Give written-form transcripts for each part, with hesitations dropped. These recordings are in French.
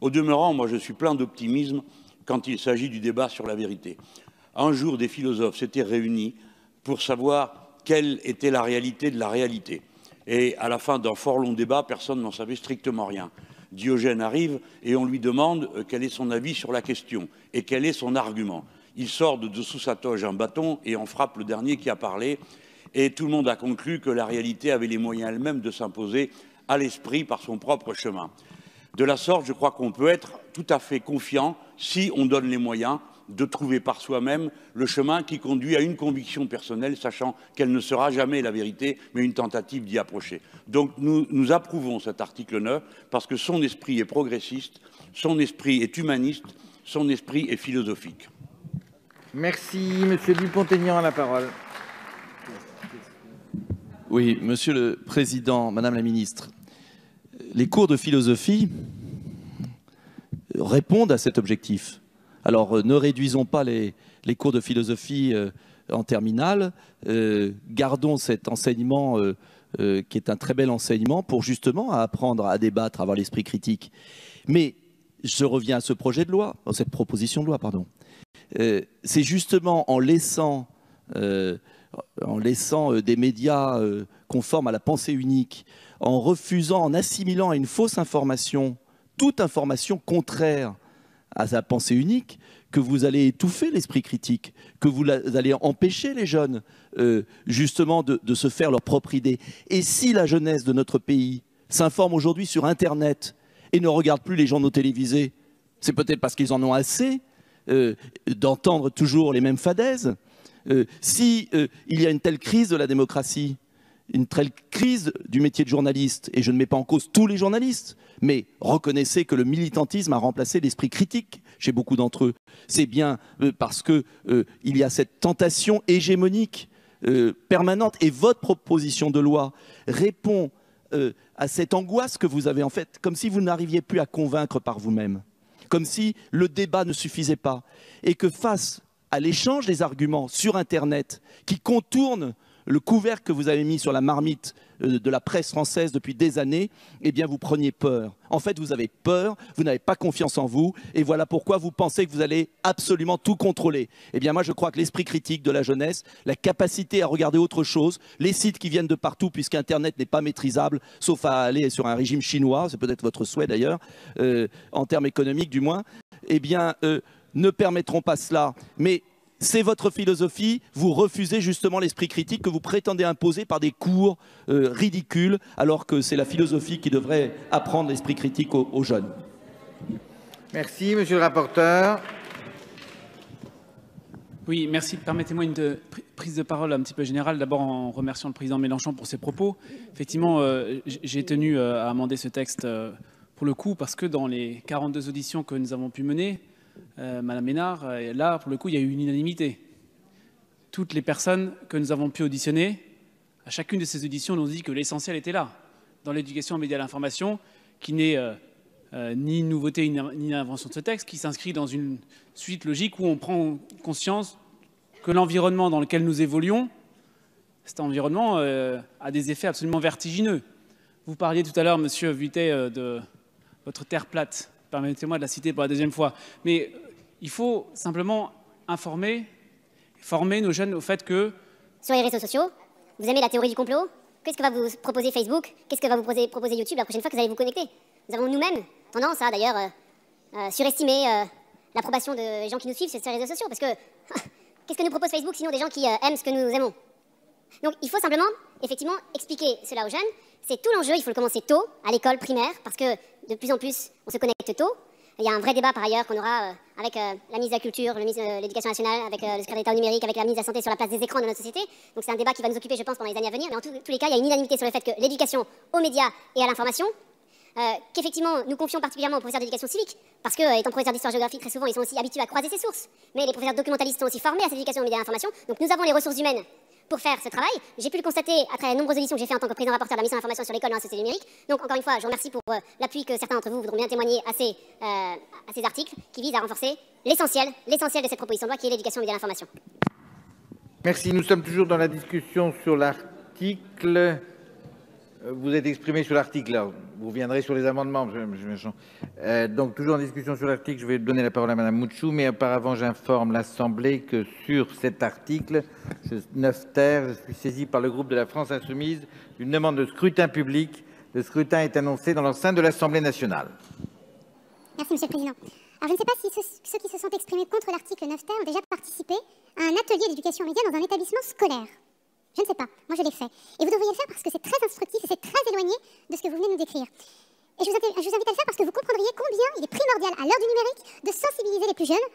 Au demeurant, moi je suis plein d'optimisme quand il s'agit du débat sur la vérité. Un jour, des philosophes s'étaient réunis pour savoir quelle était la réalité de la réalité. Et à la fin d'un fort long débat, personne n'en savait strictement rien. Diogène arrive et on lui demande quel est son avis sur la question et quel est son argument. Il sort de dessous sa toge un bâton et en frappe le dernier qui a parlé. Et tout le monde a conclu que la réalité avait les moyens elle-même de s'imposer à l'esprit par son propre chemin. De la sorte, je crois qu'on peut être tout à fait confiant si on donne les moyens de trouver par soi-même le chemin qui conduit à une conviction personnelle, sachant qu'elle ne sera jamais la vérité, mais une tentative d'y approcher. Donc nous approuvons cet article 9 parce que son esprit est progressiste, son esprit est humaniste, son esprit est philosophique. Merci. Monsieur Dupont-Aignan a la parole. Oui, Monsieur le Président, Madame la Ministre, les cours de philosophie répondent à cet objectif. Alors, ne réduisons pas les cours de philosophie en terminale, gardons cet enseignement qui est un très bel enseignement pour justement apprendre à débattre, à avoir l'esprit critique. Mais je reviens à ce projet de loi, cette proposition de loi, pardon. C'est justement en laissant des médias conformes à la pensée unique, en refusant, en assimilant à une fausse information, toute information contraire à sa pensée unique, que vous allez étouffer l'esprit critique, que vous allez empêcher les jeunes justement de se faire leur propre idée. Et si la jeunesse de notre pays s'informe aujourd'hui sur Internet et ne regarde plus les journaux télévisés, c'est peut-être parce qu'ils en ont assez d'entendre toujours les mêmes fadaises. Si il y a une telle crise de la démocratie, une telle crise du métier de journaliste, et je ne mets pas en cause tous les journalistes, mais reconnaissez que le militantisme a remplacé l'esprit critique chez beaucoup d'entre eux. C'est bien parce qu'il y a cette tentation hégémonique permanente, et votre proposition de loi répond à cette angoisse que vous avez en fait, comme si vous n'arriviez plus à convaincre par vous-même, comme si le débat ne suffisait pas, et que face à l'échange des arguments sur Internet qui contournent le couvercle que vous avez mis sur la marmite de la presse française depuis des années, eh bien vous preniez peur. En fait, vous avez peur, vous n'avez pas confiance en vous, et voilà pourquoi vous pensez que vous allez absolument tout contrôler. Eh bien moi, je crois que l'esprit critique de la jeunesse, la capacité à regarder autre chose, les sites qui viennent de partout, puisqu'Internet n'est pas maîtrisable, sauf à aller sur un régime chinois, c'est peut-être votre souhait d'ailleurs, en termes économiques du moins, eh bien ne permettront pas cela. Mais c'est votre philosophie, vous refusez justement l'esprit critique que vous prétendez imposer par des cours ridicules, alors que c'est la philosophie qui devrait apprendre l'esprit critique aux jeunes. Merci, monsieur le rapporteur. Oui, merci. Permettez-moi une prise de parole un petit peu générale, d'abord en remerciant le président Mélenchon pour ses propos. Effectivement, j'ai tenu à amender ce texte pour le coup, parce que dans les 42 auditions que nous avons pu mener, Madame Ménard, là, pour le coup, il y a eu une unanimité. Toutes les personnes que nous avons pu auditionner, à chacune de ces auditions, nous ont dit que l'essentiel était là, dans l'éducation aux médias et à l'information, qui n'est ni une nouveauté ni une invention de ce texte, qui s'inscrit dans une suite logique où on prend conscience que l'environnement dans lequel nous évoluons, cet environnement a des effets absolument vertigineux. Vous parliez tout à l'heure, Monsieur Vuillet, de votre terre plate. Permettez-moi de la citer pour la deuxième fois. Mais il faut simplement former nos jeunes au fait que... Sur les réseaux sociaux, vous aimez la théorie du complot? Qu'est-ce que va vous proposer Facebook? Qu'est-ce que va vous proposer YouTube la prochaine fois que vous allez vous connecter? Nous avons nous-mêmes tendance à, d'ailleurs, surestimer l'approbation des gens qui nous suivent sur ces réseaux sociaux. Parce que qu'est-ce que nous propose Facebook sinon des gens qui aiment ce que nous aimons? Donc il faut simplement, effectivement, expliquer cela aux jeunes. C'est tout l'enjeu, il faut le commencer tôt, à l'école primaire, parce que de plus en plus, on se connecte tôt. Il y a un vrai débat par ailleurs qu'on aura avec la ministre de la Culture, le ministre de l'Éducation nationale, avec le secrétaire d'État au numérique, avec la ministre de la Santé sur la place des écrans dans notre société. Donc c'est un débat qui va nous occuper, je pense, pendant les années à venir. Mais en tous les cas, il y a une unanimité sur le fait que l'éducation aux médias et à l'information, qu'effectivement nous confions particulièrement aux professeurs d'éducation civique, parce que, étant professeurs d'histoire-géographie, très souvent, ils sont aussi habitués à croiser ces sources. Mais les professeurs documentalistes sont aussi formés à cette éducation aux médias et à l'information. Donc nous avons les ressources humaines pour faire ce travail. J'ai pu le constater à travers les nombreuses auditions que j'ai fait en tant que président rapporteur de la mission d'information sur l'école dans la société numérique. Donc encore une fois, je vous remercie pour l'appui que certains d'entre vous voudront bien témoigner à ces articles qui visent à renforcer l'essentiel de cette proposition de loi qui est l'éducation aux médias et à l'information. Merci. Nous sommes toujours dans la discussion sur l'article. Vous êtes exprimé sur l'article, vous reviendrez sur les amendements. Donc, toujours en discussion sur l'article, je vais donner la parole à Mme Mouchou, mais auparavant, j'informe l'Assemblée que sur cet article, 9 ter, je suis saisi par le groupe de la France Insoumise d'une demande de scrutin public. Le scrutin est annoncé dans l'enceinte de l'Assemblée nationale. Merci, Monsieur le Président. Alors, je ne sais pas si ceux qui se sont exprimés contre l'article 9 ter ont déjà participé à un atelier d'éducation aux médias dans un établissement scolaire. Je ne sais pas, moi je l'ai fait. Et vous devriez le faire parce que c'est très instructif et c'est très éloigné de ce que vous venez de nous décrire. Et je vous invite à le faire parce que vous comprendriez combien il est primordial à l'heure du numérique de sensibiliser les plus jeunes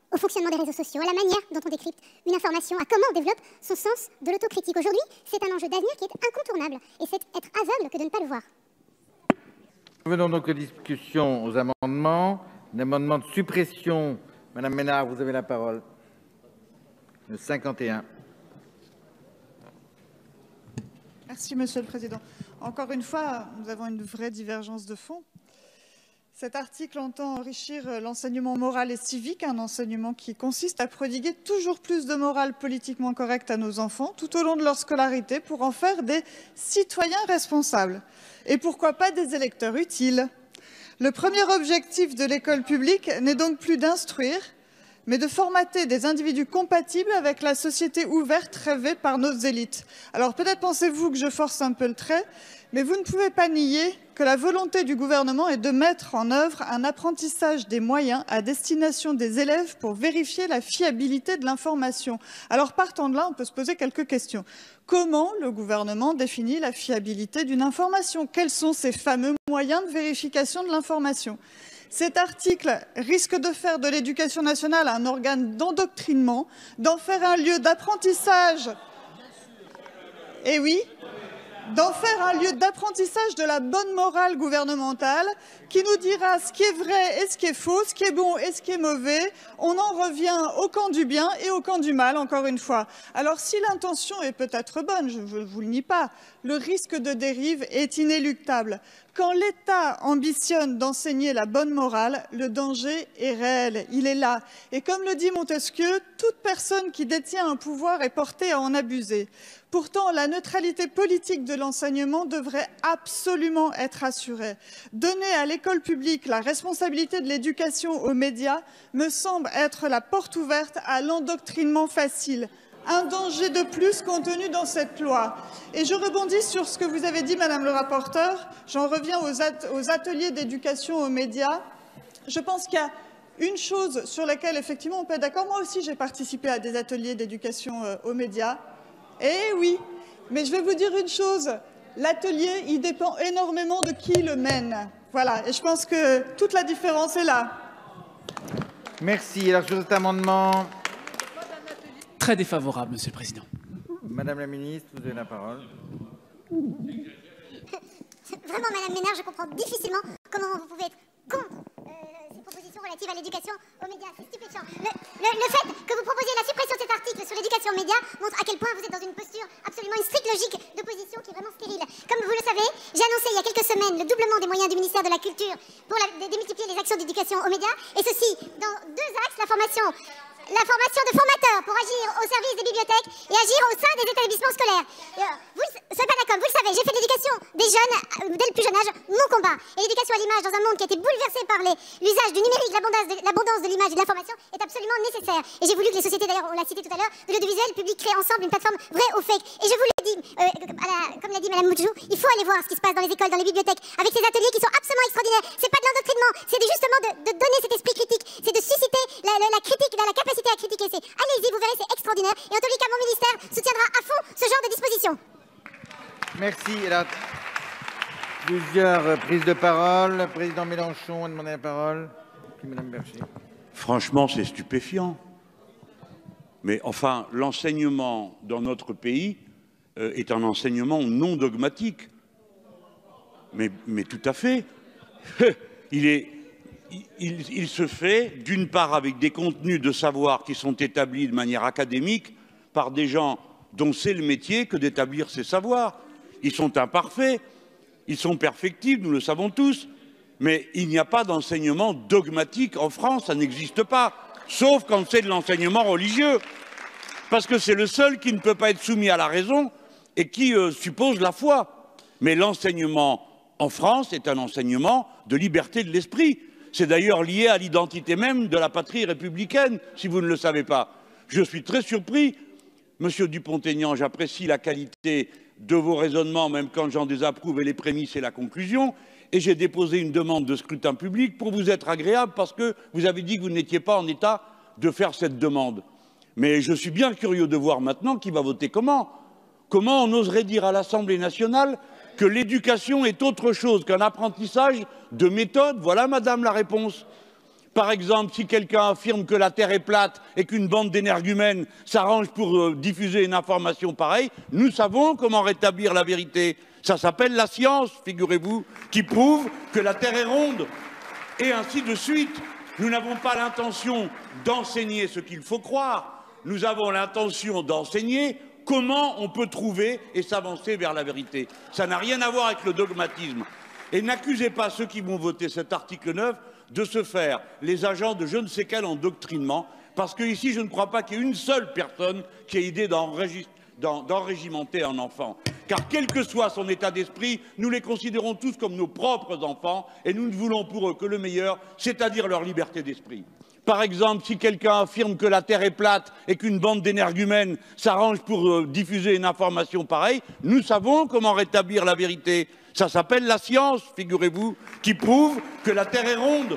au fonctionnement des réseaux sociaux, à la manière dont on décrypte une information, à comment on développe son sens de l'autocritique. Aujourd'hui, c'est un enjeu d'avenir qui est incontournable et c'est être aveugle que de ne pas le voir. Venons donc aux discussions, aux amendements. L'amendement de suppression, Madame Ménard, vous avez la parole. Le 51. Merci, Monsieur le Président. Encore une fois, nous avons une vraie divergence de fond. Cet article entend enrichir l'enseignement moral et civique, un enseignement qui consiste à prodiguer toujours plus de morale politiquement correcte à nos enfants tout au long de leur scolarité pour en faire des citoyens responsables. Et pourquoi pas des électeurs utiles. Le premier objectif de l'école publique n'est donc plus d'instruire, mais de formater des individus compatibles avec la société ouverte rêvée par nos élites. Alors peut-être pensez-vous que je force un peu le trait, mais vous ne pouvez pas nier que la volonté du gouvernement est de mettre en œuvre un apprentissage des moyens à destination des élèves pour vérifier la fiabilité de l'information. Alors partant de là, on peut se poser quelques questions. Comment le gouvernement définit la fiabilité d'une information? Quels sont ces fameux moyens de vérification de l'information? Cet article risque de faire de l'éducation nationale un organe d'endoctrinement, d'en faire un lieu d'apprentissage. Et oui, d'en faire un lieu d'apprentissage de la bonne morale gouvernementale qui nous dira ce qui est vrai et ce qui est faux, ce qui est bon et ce qui est mauvais. On en revient au camp du bien et au camp du mal, encore une fois. Alors si l'intention est peut-être bonne, je ne vous le nie pas, le risque de dérive est inéluctable. Quand l'État ambitionne d'enseigner la bonne morale, le danger est réel, il est là. Et comme le dit Montesquieu, toute personne qui détient un pouvoir est portée à en abuser. Pourtant, la neutralité politique de l'enseignement devrait absolument être assurée. Donner à l'école publique la responsabilité de l'éducation aux médias me semble être la porte ouverte à l'endoctrinement facile. Un danger de plus contenu dans cette loi. Et je rebondis sur ce que vous avez dit, Madame le rapporteur. J'en reviens aux ateliers d'éducation aux médias. Je pense qu'il y a une chose sur laquelle, effectivement, on peut être d'accord. Moi aussi, j'ai participé à des ateliers d'éducation aux médias. Eh oui, mais je vais vous dire une chose. L'atelier, il dépend énormément de qui le mène. Voilà, et je pense que toute la différence est là. Merci. Alors, sur cet amendement... Très défavorable, Monsieur le Président. Madame la ministre, vous avez la parole. Vraiment, Madame Ménard, je comprends difficilement comment vous pouvez être contre ces propositions relatives à l'éducation aux médias. C'est stupéfiant. Le fait que vous proposiez la suppression de cet article sur l'éducation aux médias montre à quel point vous êtes dans une posture absolument une stricte logique d'opposition qui est vraiment stérile. Comme vous le savez, j'ai annoncé il y a quelques semaines le doublement des moyens du ministère de la Culture pour démultiplier les actions d'éducation aux médias, et ceci dans deux axes, la formation de formateurs pour agir au service des bibliothèques et agir au sein des établissements scolaires. Vous ne soyez pas d'accord, vous le savez, j'ai fait de l'éducation des jeunes, dès le plus jeune âge, mon combat. Et l'éducation à l'image dans un monde qui a été bouleversé par l'usage du numérique, l'abondance de l'image et de l'information est absolument nécessaire. Et j'ai voulu que les sociétés, d'ailleurs, on l'a cité tout à l'heure, de l'audiovisuel public créent ensemble une plateforme vraie ou fake. Et je vous l'ai dit, comme l'a dit Madame Mouchou, il faut aller voir ce qui se passe dans les écoles, dans les bibliothèques, avec ces ateliers qui sont absolument extraordinaires. C'est pas de l'endoctrinement, c'est justement de donner cet esprit critique, c'est de susciter la critique, la capacité à critiquer. Allez-y, vous verrez, c'est extraordinaire. Et en tous les cas, mon ministère soutiendra à fond ce genre de dispositions. Merci. Alors, plusieurs prises de parole. Le président Mélenchon a demandé la parole. Puis Madame Berger. Franchement, c'est stupéfiant. Mais enfin, l'enseignement dans notre pays est un enseignement non dogmatique. Mais tout à fait. Il se fait, d'une part, avec des contenus de savoir qui sont établis de manière académique par des gens dont c'est le métier que d'établir ces savoirs. Ils sont imparfaits, ils sont perfectibles, nous le savons tous, mais il n'y a pas d'enseignement dogmatique en France, ça n'existe pas, sauf quand c'est de l'enseignement religieux, parce que c'est le seul qui ne peut pas être soumis à la raison et qui suppose la foi. Mais l'enseignement en France est un enseignement de liberté de l'esprit. C'est d'ailleurs lié à l'identité même de la patrie républicaine, si vous ne le savez pas. Je suis très surpris, Monsieur Dupont-Aignan, j'apprécie la qualité de vos raisonnements, même quand j'en désapprouve et les prémices et la conclusion, et j'ai déposé une demande de scrutin public pour vous être agréable parce que vous avez dit que vous n'étiez pas en état de faire cette demande. Mais je suis bien curieux de voir maintenant qui va voter comment. Comment on oserait dire à l'Assemblée nationale que l'éducation est autre chose qu'un apprentissage de méthode? Voilà, madame, la réponse. Par exemple, si quelqu'un affirme que la Terre est plate et qu'une bande d'énergumènes s'arrange pour diffuser une information pareille, nous savons comment rétablir la vérité. Ça s'appelle la science, figurez-vous, qui prouve que la Terre est ronde. Et ainsi de suite. Nous n'avons pas l'intention d'enseigner ce qu'il faut croire. Nous avons l'intention d'enseigner comment on peut trouver et s'avancer vers la vérité. Ça n'a rien à voir avec le dogmatisme. Et n'accusez pas ceux qui vont voter cet article 9 de se faire les agents de je ne sais quel endoctrinement, parce qu'ici, je ne crois pas qu'il y ait une seule personne qui ait idée d'enrégimenter un enfant. Car quel que soit son état d'esprit, nous les considérons tous comme nos propres enfants et nous ne voulons pour eux que le meilleur, c'est-à-dire leur liberté d'esprit. Par exemple, si quelqu'un affirme que la Terre est plate et qu'une bande d'énergumènes s'arrange pour diffuser une information pareille, nous savons comment rétablir la vérité. Ça s'appelle la science, figurez-vous, qui prouve que la Terre est ronde.